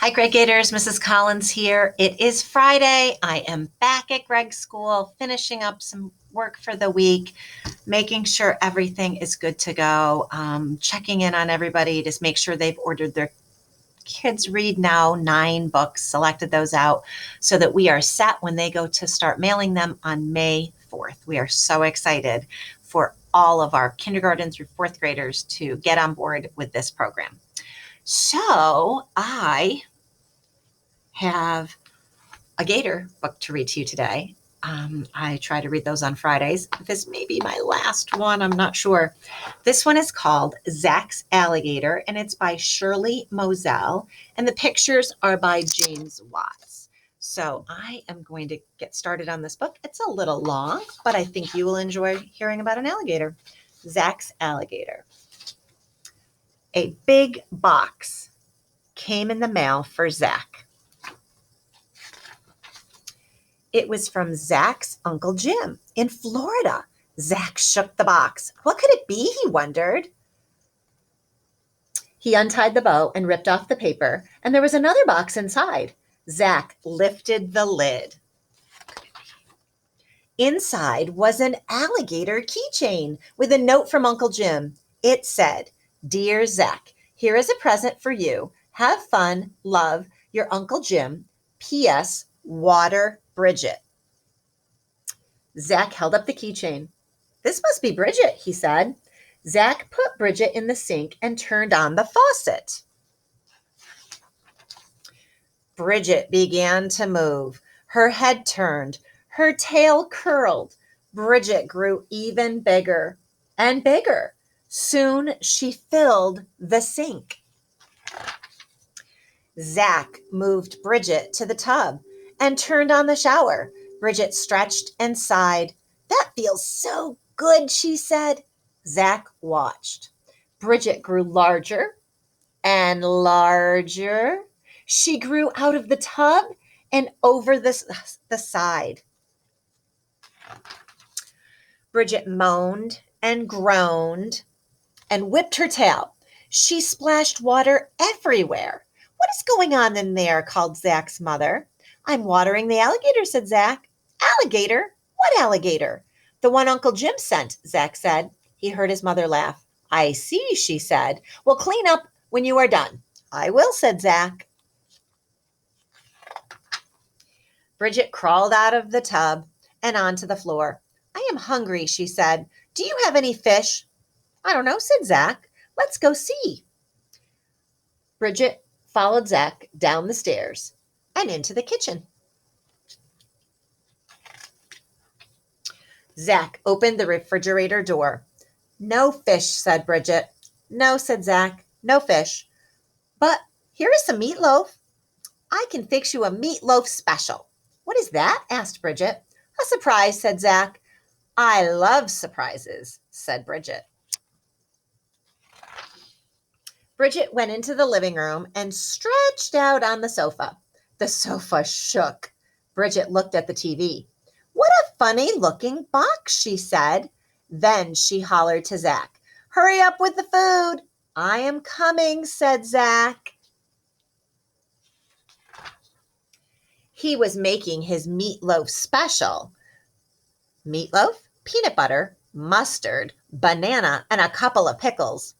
Hi, Greg Gators. Mrs. Collins here. It is Friday. I am back at Greg's school, finishing up some work for the week, making sure everything is good to go, checking in on everybody to make sure they've ordered their Kids Read Now 9 books, selected those out so that we are set when they go to start mailing them on May 4th. We are so excited for all of our kindergarten through fourth graders to get on board with this program. So I have a Gator book to read to you today. I try to read those on Fridays. This may be my last one. I'm not sure. This one is called Zack's Alligator, and it's by Shirley Mozelle, and the pictures are by James Watts. So I am going to get started on this book. It's a little long, but I think you will enjoy hearing about an alligator. Zack's Alligator. A big box came in the mail for Zack. It was from Zack's Uncle Jim in Florida. Zack shook the box. What could it be, he wondered. He untied the bow and ripped off the paper, and there was another box inside. Zack lifted the lid. Inside was an alligator keychain with a note from Uncle Jim. It said, "Dear Zack, here is a present for you. Have fun. Love, your Uncle Jim. P.S. Water Bridget." Zack held up the keychain. "This must be Bridget," he said. Zack put Bridget in the sink and turned on the faucet. Bridget began to move. Her head turned. Her tail curled. Bridget grew even bigger and bigger. Soon she filled the sink. Zack moved Bridget to the tub and turned on the shower. Bridget stretched and sighed. "That feels so good," she said. Zack watched. Bridget grew larger and larger. She grew out of the tub and over the side. Bridget moaned and groaned and whipped her tail. She splashed water everywhere. "What is going on in there?" called Zack's mother. "I'm watering the alligator," said Zack. "Alligator? What alligator?" "The one Uncle Jim sent," Zack said. He heard his mother laugh. "I see," she said. "Well, clean up when you are done." "I will," said Zack. Bridget crawled out of the tub and onto the floor. "I am hungry," she said. "Do you have any fish?" "I don't know," said Zack. "Let's go see." Bridget followed Zack down the stairs and into the kitchen. Zack opened the refrigerator door. "No fish," said Bridget. "No," said Zack. "No fish. But here is some meatloaf. I can fix you a meatloaf special." "What is that?" asked Bridget. "A surprise," said Zack. "I love surprises," said Bridget. Bridget went into the living room and stretched out on the sofa. The sofa shook. Bridget looked at the TV. "What a funny looking box," she said. Then she hollered to Zack, "Hurry up with the food." "I am coming," said Zack. He was making his meatloaf special. Meatloaf, peanut butter, mustard, banana, and a couple of pickles.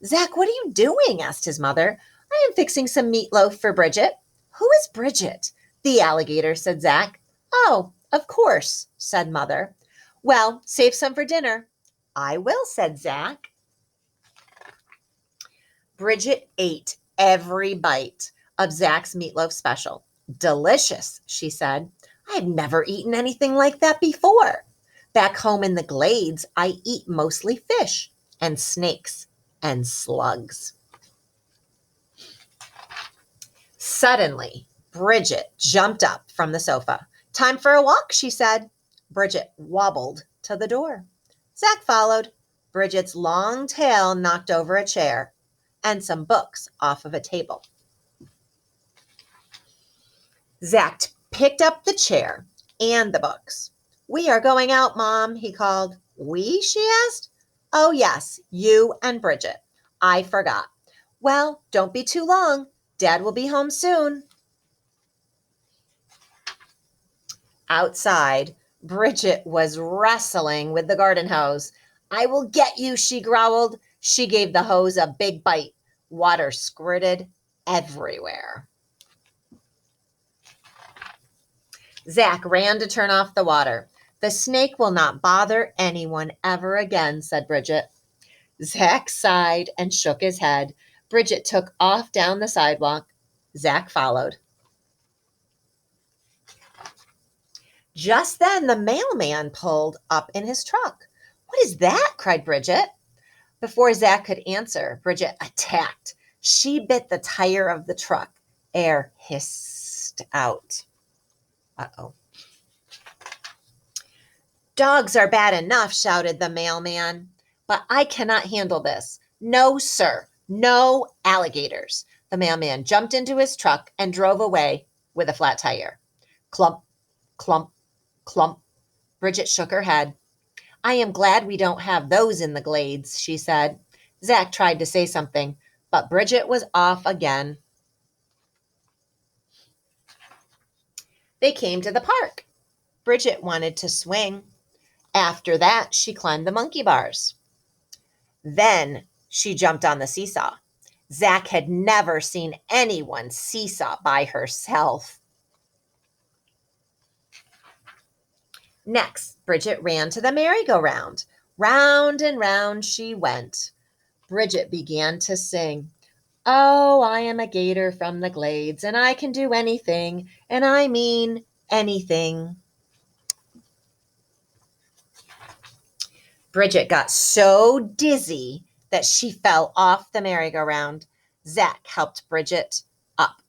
"Zack, what are you doing?" asked his mother. "I am fixing some meatloaf for Bridget." "Who is Bridget?" "The alligator," said Zack. "Oh, of course," said Mother. "Well, save some for dinner." "I will," said Zack. Bridget ate every bite of Zack's meatloaf special. "Delicious," she said. "I've never eaten anything like that before. Back home in the glades, I eat mostly fish and snakes and slugs." Suddenly, Bridget jumped up from the sofa. "Time for a walk," she said. Bridget wobbled to the door. Zack followed. Bridget's long tail knocked over a chair and some books off of a table. Zack picked up the chair and the books. "We are going out, Mom," he called. "We?" she asked. "Oh, yes, you and Bridget. I forgot." "Well, don't be too long. Dad will be home soon. Outside, Bridget was wrestling with the garden hose. I will get you, she growled. She gave the hose a big bite. Water squirted everywhere. Zack ran to turn off the water. The snake will not bother anyone ever again, said Bridget. Zack sighed and shook his head. Bridget took off down the sidewalk. Zack followed. Just then, the mailman pulled up in his truck. What is that? Cried Bridget. Before Zack could answer, Bridget attacked. She bit the tire of the truck. Air hissed out. Uh-oh. Dogs are bad enough, shouted the mailman, but I cannot handle this. No, sir. No alligators. The mailman jumped into his truck and drove away with a flat tire. Clump, clump, clump. Bridget shook her head. I am glad we don't have those in the glades, she said. Zack tried to say something, but Bridget was off again. They came to the park. Bridget wanted to swing. After that, she climbed the monkey bars. Then she jumped on the seesaw. Zack had never seen anyone seesaw by herself. Next, Bridget ran to the merry-go-round. Round and round she went. Bridget began to sing. Oh, I am a gator from the glades, and I can do anything, and I mean anything. Bridget got so dizzy that she fell off the merry-go-round. Zack helped Bridget up.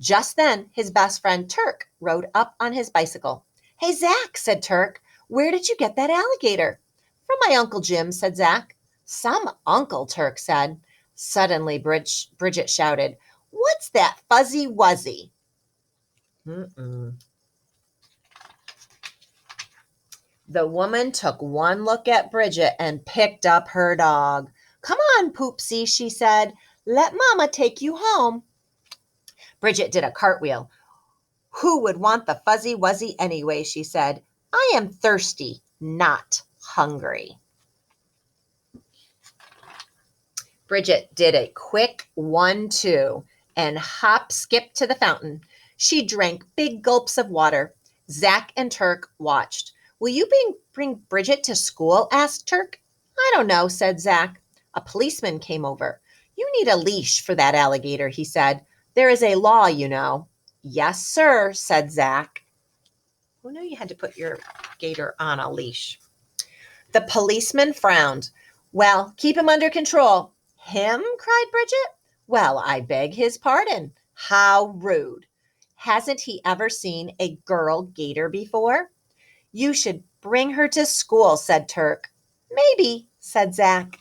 Just then, his best friend Turk rode up on his bicycle. Hey, Zack, said Turk, where did you get that alligator? From my Uncle Jim, said Zack. Some uncle, Turk said. Suddenly, Bridget shouted, what's that fuzzy wuzzy? The woman took one look at Bridget and picked up her dog. Come on, Poopsie, she said. Let Mama take you home. Bridget did a cartwheel. Who would want the fuzzy wuzzy anyway, she said. I am thirsty, not hungry. Bridget did a quick 1-2 and hop-skipped to the fountain. She drank big gulps of water. Zack and Turk watched. Will you bring Bridget to school? Asked Turk. I don't know, said Zack. A policeman came over. You need a leash for that alligator, he said. There is a law, you know. Yes, sir, said Zack. Who knew you had to put your gator on a leash? The policeman frowned. Well, keep him under control. Him? Cried Bridget. Well, I beg his pardon. How rude. Hasn't he ever seen a girl gator before? You should bring her to school, said Turk. Maybe, said Zack.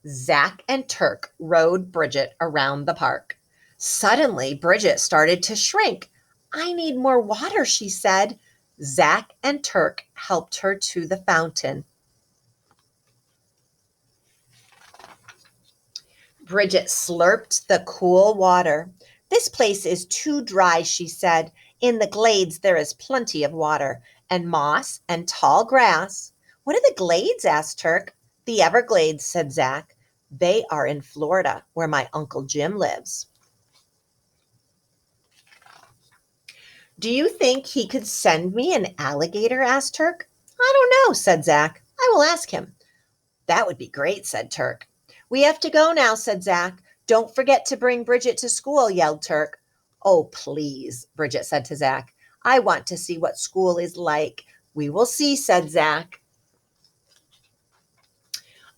Zack and Turk rode Bridget around the park. Suddenly, Bridget started to shrink. I need more water, she said. Zack and Turk helped her to the fountain. Bridget slurped the cool water. This place is too dry, she said. In the glades there is plenty of water, and moss and tall grass. What are the glades? Asked Turk. The Everglades, said Zack. They are in Florida, where my Uncle Jim lives. Do you think he could send me an alligator? Asked Turk. I don't know, said Zack. I will ask him. That would be great, said Turk. We have to go now, said Zack. Don't forget to bring Bridget to school, yelled Turk. Oh, please, Bridget said to Zack. I want to see what school is like. We will see, said Zack.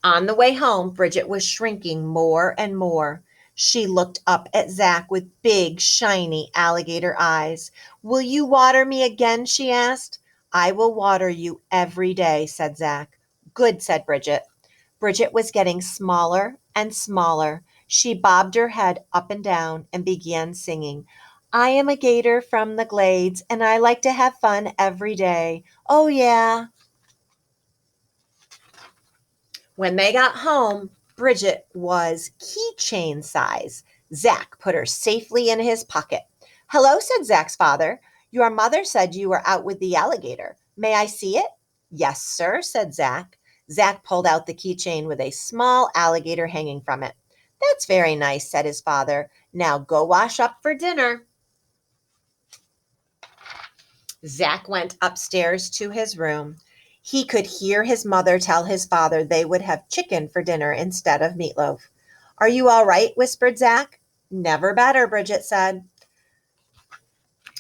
On the way home, Bridget was shrinking more and more. She looked up at Zack with big, shiny alligator eyes. Will you water me again? She asked. I will water you every day, said Zack. Good, said Bridget. Bridget was getting smaller and smaller. She bobbed her head up and down and began singing. I am a gator from the glades, and I like to have fun every day. Oh, yeah. When they got home, Bridget was keychain size. Zack put her safely in his pocket. Hello, said Zack's father. Your mother said you were out with the alligator. May I see it? Yes, sir, said Zack. Zack pulled out the keychain with a small alligator hanging from it. That's very nice, said his father. Now go wash up for dinner. Zack went upstairs to his room. He could hear his mother tell his father they would have chicken for dinner instead of meatloaf. Are you all right? Whispered Zack. Never better, Bridget said.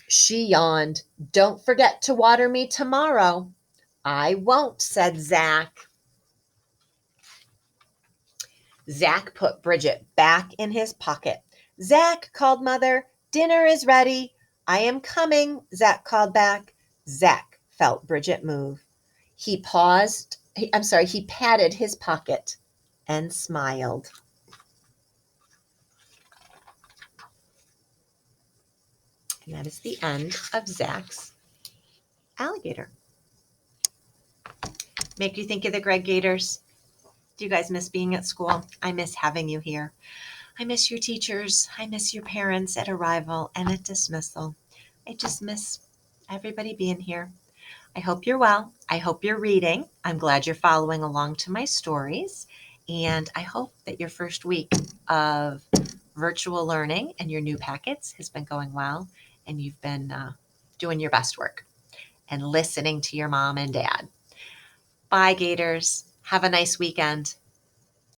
She yawned. Don't forget to water me tomorrow. I won't, said Zack. Zack put Bridget back in his pocket. Zack, called Mother, dinner is ready. I am coming, Zack called back. Zack felt Bridget move. He paused. He patted his pocket and smiled. And that is the end of Zack's Alligator. Make you think of the Greg Gators? Do you guys miss being at school? I miss having you here. I miss your teachers. I miss your parents at arrival and at dismissal. I just miss everybody being here. I hope you're well. I hope you're reading. I'm glad you're following along to my stories. And I hope that your first week of virtual learning and your new packets has been going well. And you've been doing your best work and listening to your mom and dad. Bye, Gators. Have a nice weekend.